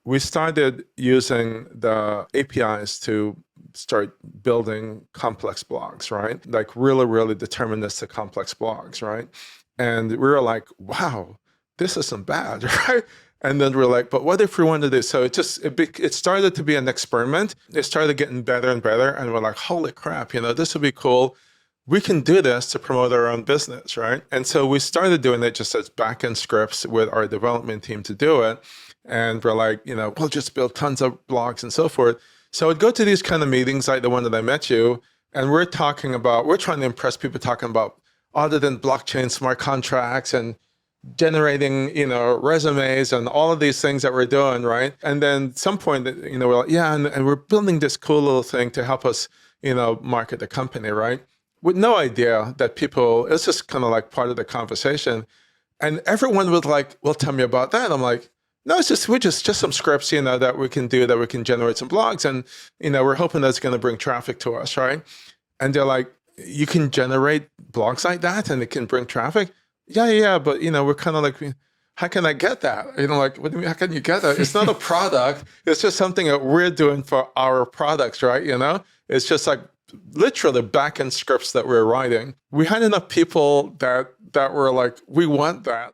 we started using the APIs to start building complex blogs, right? Like really, really deterministic complex blogs, right? And we were like, wow, this isn't bad, right? And then we're like, but what if we wanted to do? So it started to be an experiment. It started getting better and better. And we're like, holy crap, this would be cool. We can do this to promote our own business, right? And so we started doing it just as backend scripts with our development team to do it. And we're like, we'll just build tons of blogs and so forth. So I'd go to these kind of meetings like the one that I met you, and we're trying to impress people talking about other than blockchain smart contracts and generating, resumes and all of these things that we're doing, right? And then at some point, we're like, yeah, and we're building this cool little thing to help us, market the company, right? With no idea that it's just kind of like part of the conversation. And everyone was like, well, tell me about that. I'm like, no, we're just some scripts, that we can do, that we can generate some blogs. And, we're hoping that's going to bring traffic to us, right? And they're like, you can generate blogs like that and it can bring traffic? Yeah. But, we're kind of like, how can I get that? Like, what do you mean, how can you get that? It's not a product. It's just something that we're doing for our products, right? It's just like literally backend scripts that we're writing. We had enough people that were like, we want that.